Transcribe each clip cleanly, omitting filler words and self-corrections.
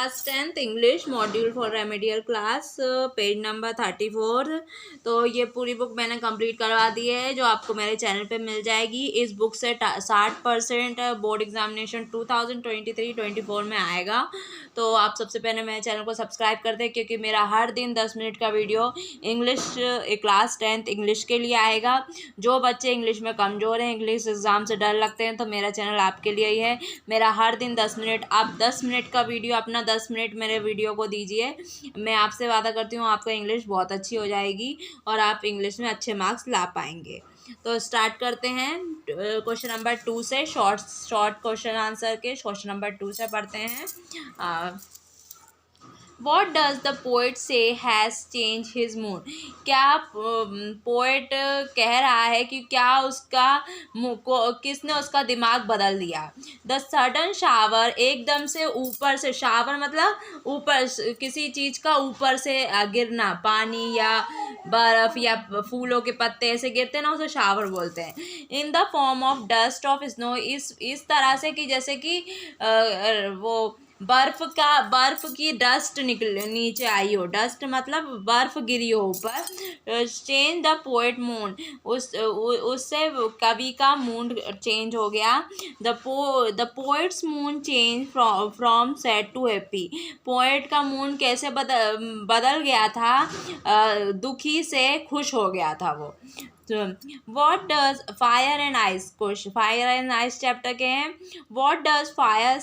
Class 10th English module for remedial class page number 34। तो ये पूरी बुक मैंने कंप्लीट करवा दी है, जो आपको मेरे चैनल पे मिल जाएगी। इस बुक से 60% बोर्ड एग्जामिनेशन 2023-24 में आएगा। तो आप सबसे पहले मेरे चैनल को सब्सक्राइब कर दें, क्योंकि मेरा हर दिन 10 मिनट का video English class 10th English के लिए आएगा। जो बच्चे इंग्लिश में कमज़ोर हैं, इंग्लिश एग्ज़ाम से डर लगते हैं, तो मेरा चैनल आपके लिए ही है। मेरा हर दिन 10 मिनट, आप 10 मिनट का वीडियो, अपना 10 मिनट मेरे वीडियो को दीजिए। मैं आपसे वादा करती हूँ आपका इंग्लिश बहुत अच्छी हो जाएगी और आप इंग्लिश में अच्छे मार्क्स ला पाएंगे। तो स्टार्ट करते हैं क्वेश्चन नंबर 2 से। शॉर्ट क्वेश्चन आंसर के क्वेश्चन नंबर 2 से पढ़ते हैं। What does the poet say has changed his mood? क्या पोएट कह रहा है कि क्या उसका किसने उसका दिमाग बदल दिया। द सडन शावर, एकदम से ऊपर से, शावर मतलब ऊपर, किसी चीज़ का ऊपर से गिरना, पानी या बर्फ़ या फूलों के पत्ते ऐसे गिरते हैं ना, उसे शावर बोलते हैं। In the form of dust of snow, इस तरह से कि जैसे कि वो बर्फ की डस्ट निकल नीचे आई हो। डस्ट मतलब बर्फ गिरी हो ऊपर। चेंज द पोएट मूड, उससे कवि का मूड चेंज हो गया। The poet's mood change from sad to happy, poet का मूड कैसे बदल गया था, दुखी से खुश हो गया था वो। What does fire and ice, question fire and ice chapter के हैं। What does fire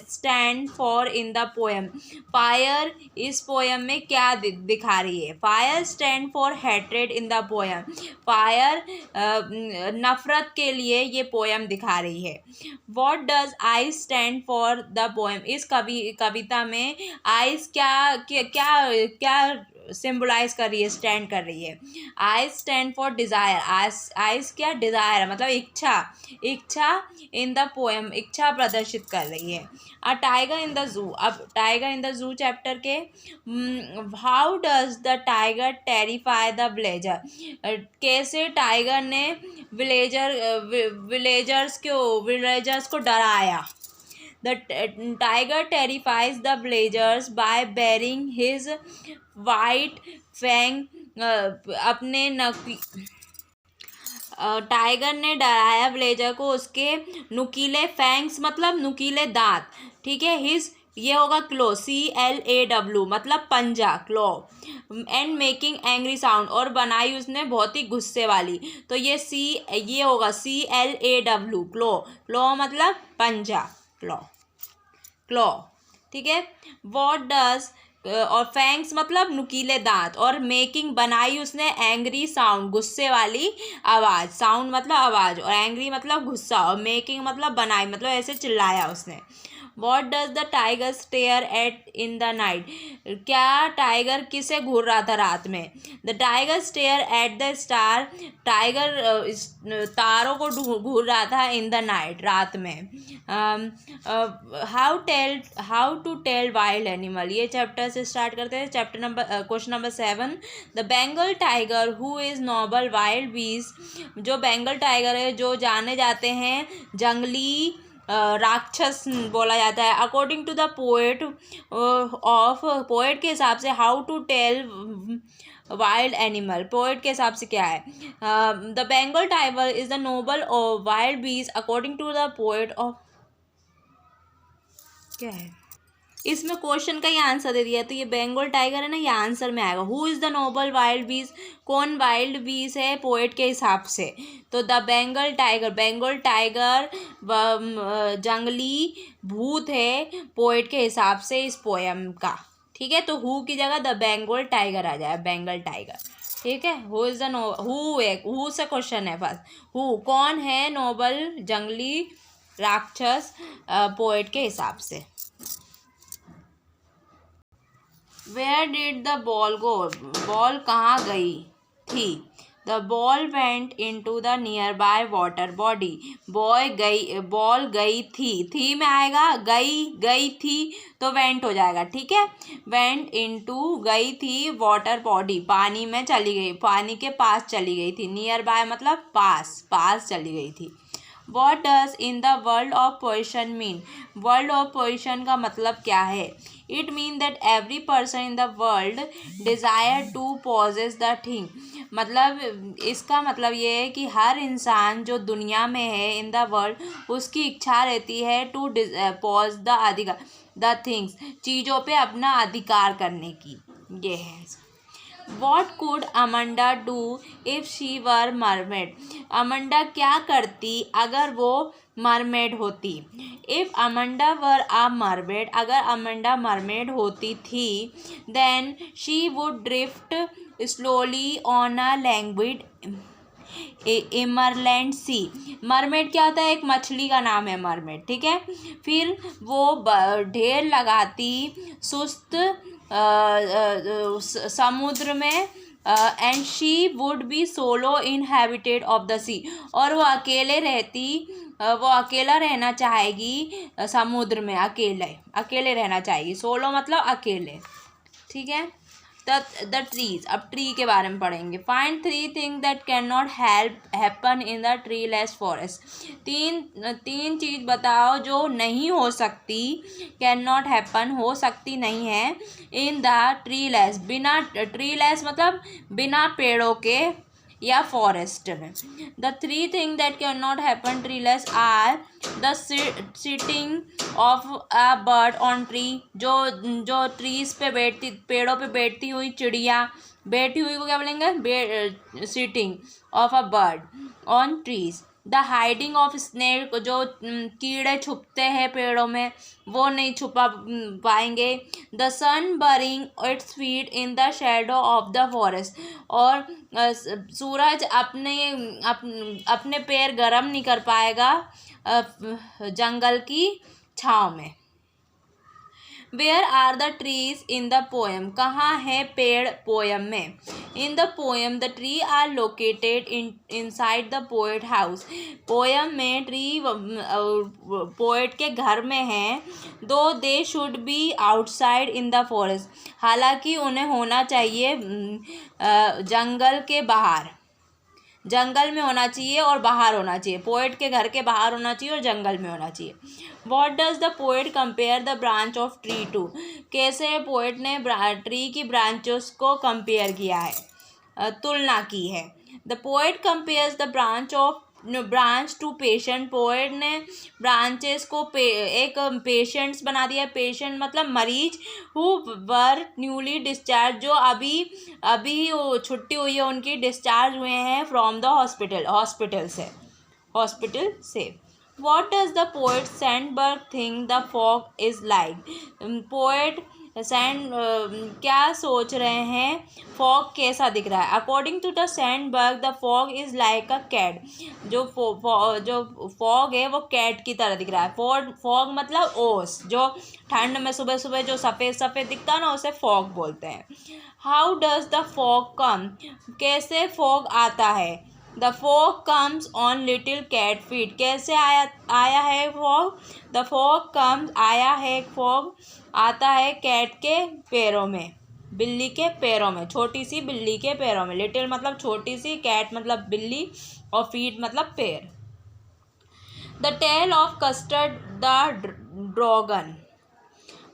stand for in the poem? Fire इस पोएम में क्या दिखा रही है। Fire stand for hatred in the poem, fire नफरत के लिए ये पोएम दिखा रही है। What does ice stand for the poem? इस कविता में आइस क्या सिम्बलाइज कर रही है, स्टैंड कर रही है। I stand for desire, ice क्या, डिज़ायर मतलब इच्छा इन द पोएम, इच्छा प्रदर्शित कर रही है। A tiger in the zoo, अब tiger in the zoo chapter के how does the tiger terrify the villager, कैसे टाइगर ने विलेजर्स को डराया। The tiger terrifies the villagers by baring his white fang, अपने टाइगर ने डराया विलेजर को उसके नुकीले फैंग्स मतलब नुकीले दांत, ठीक है। हिज ये होगा क्लो, CLAW मतलब पंजा, क्लो। एंड मेकिंग एंग्री साउंड, और बनाई उसने बहुत ही गुस्से वाली। तो ये होगा CLAW, क्लो मतलब पंजा, क्लॉ, ठीक है। वॉट डज, और फैंग्स मतलब नुकीले दांत, और मेकिंग बनाई उसने एंग्री साउंड, गुस्से वाली आवाज़। साउंड मतलब आवाज़, और एंग्री मतलब गुस्सा, और मेकिंग मतलब बनाई मतलब ऐसे चिल्लाया उसने। What does the tiger stare at in the night, क्या टाइगर किसे घूर रहा था रात में। The tiger stare at the star, tiger तारों को घूर रहा था इन द नाइट, रात में। How to tell wild animal, ये चैप्टर से स्टार्ट करते हैं। Question number 7। The Bengal tiger who is noble wild beast, जो बेंगल टाइगर है जो जाने जाते हैं जंगली राक्षस बोला जाता है। According to the poet poet के हिसाब से how to tell wild animal, poet के हिसाब से क्या है। The Bengal tiger is the noble of wild beast according to the poet of, क्या है इसमें क्वेश्चन का ही आंसर दे दिया। तो ये बेंगल टाइगर है ना, ये आंसर में आएगा। Who is the noble wild beast, कौन वाइल्ड बीज है पोएट के हिसाब से। तो द बेंगल टाइगर जंगली भूत है पोएट के हिसाब से इस पोएम का, ठीक है। तो हु की जगह द बेंगल टाइगर आ जाए, बेंगल टाइगर, ठीक है। हु इज़ द हु से क्वेश्चन है फर्स्ट। हु कौन है नोबल जंगली राक्षस पोएट के हिसाब से। Where did the ball go? Ball कहाँ गई थी। The ball went into the nearby water body. Ball गई थी में आएगा, गई थी तो went हो जाएगा, ठीक है। went into गई थी water body, पानी में चली गई, पानी के पास चली गई थी। nearby मतलब पास चली गई थी। What does in the world of position mean? World of position का मतलब क्या है? It mean that every person in the world desire to possess the thing. मतलब इसका मतलब ये है कि हर इंसान जो दुनिया में है इन द वर्ल्ड उसकी इच्छा रहती है टू पॉज द अधिकार द थिंग्स, चीज़ों पे अपना अधिकार करने की। ये है। What could Amanda do if she were mermaid? Amanda क्या करती अगर वो मरमेड होती? If Amanda were a mermaid, अगर अमंडा मरमेड होती थी, then she would drift slowly on a languid emerald sea. Mermaid क्या होता है? एक मछली का नाम है मरमेड, ठीक है। फिर वो ढेर लगाती सुस्त समुद्र में, and she would be solo inhabited of the sea, और वो अकेले रहती, वो अकेला रहना चाहेगी समुद्र में, अकेले रहना चाहेगी। सोलो मतलब अकेले, ठीक है। द ट्रीज, अब ट्री के बारे में पढ़ेंगे। Find 3 thing that can not happen in the treeless forest. तीन चीज़ बताओ जो नहीं हो सकती, कैन नॉट हैपन हो सकती नहीं है, इन द ट्रीलेस, बिना ट्रीलेस मतलब बिना पेड़ों के या फॉरेस्ट में। The 3 thing that can not happen treeless are the sitting of a bird on tree, जो ट्रीज पे बैठती, पेड़ों पे बैठती हुई चिड़िया, बैठी हुई को क्या बोलेंगे? Sitting of a bird on trees. The hiding of snake, जो कीड़े छुपते हैं पेड़ों में, वो नहीं छुपा पाएंगे। The sun burying its feet in the shadow of the forest, और सूरज अपने पैर गर्म नहीं कर पाएगा जंगल की छाँव में। Where are the trees in the poem? कहाँ है पेड़ पोएम में? In the poem the tree are located inside the poet house. Poem में ट्री पोएट के घर में हैं, though they should be outside in the forest, हालांकि उन्हें होना चाहिए जंगल के बाहर, जंगल में होना चाहिए और बाहर होना चाहिए। पोएट के घर के बाहर होना चाहिए और जंगल में होना चाहिए। What does the poet compare the branch of tree to? कैसे पोएट ने ट्री की ब्रांचेस को कंपेयर किया है, तुलना की है। The poet compares the branch to patient. Poet ने ब्रांचेस को एक पेशेंट्स बना दिया। पेशेंट मतलब मरीज, हु वर न्यूली डिस्चार्ज, जो अभी छुट्टी हुई है उनकी, डिस्चार्ज हुए हैं फ्रॉम द हॉस्पिटल से। What does the poet Sandberg think the fog is like? Poet क्या सोच रहे हैं, फॉग कैसा दिख रहा है? According to the Sandburg the fog is like a cat. जो फॉग है वो कैट की तरह दिख रहा है। फॉग मतलब ओस, जो ठंड में सुबह सुबह जो सफ़ेद सफ़ेद दिखता है ना, उसे फॉग बोलते हैं। How does the fog come? कैसे फॉग आता है? The fog comes on little cat feet. कैसे आया है फॉग? द फॉग कम्स, आया है फॉग, आता है कैट के पैरों में, बिल्ली के पैरों में, छोटी सी बिल्ली के पैरों में। लिटिल मतलब छोटी सी, कैट मतलब बिल्ली, और फीट मतलब पैर। The tale of custard the dragon.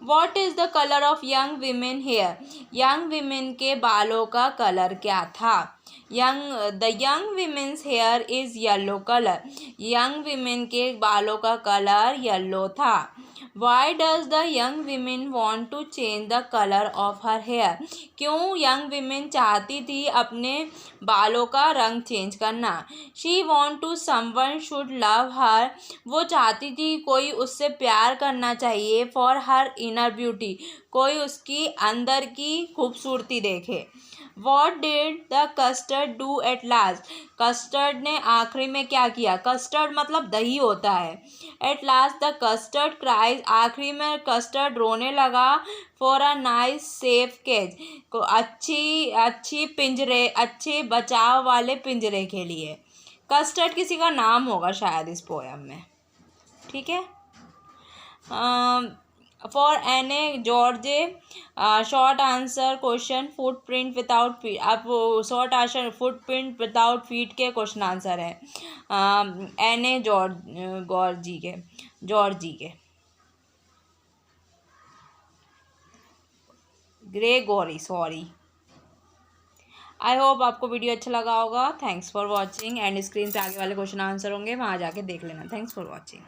What is the colour of young women hair? Young women के बालों का कलर क्या था? The young women's hair is yellow colour. Young women के बालों का कलर येलो था। Why does the young women want to change the colour of her hair? क्यों यंग वीमेन चाहती थी अपने बालों का रंग चेंज करना? She want to someone should love हर। वो चाहती थी कोई उससे प्यार करना चाहिए। फॉर हर इनर ब्यूटी, कोई उसकी अंदर की खूबसूरती देखे। What did the custard do at last? Custard ने आखिरी में क्या किया? कस्टर्ड मतलब दही होता है। At last the custard cries, आखिरी में कस्टर्ड रोने लगा। For a nice safe cage, को अच्छे बचाव वाले पिंजरे के लिए। कस्टर्ड किसी का नाम होगा शायद इस पोएम में, ठीक है। For N A Georgie short answer question footprint without feet. आप short answer footprint without feet के क्वेश्चन आंसर है एन ए जॉर्जी के ग्रेगोरी, सॉरी। आई होप आपको वीडियो अच्छा लगा होगा। Thanks for watching. And screen पे आगे वाले क्वेश्चन आंसर होंगे, वहाँ जाके देख लेना। Thanks for watching.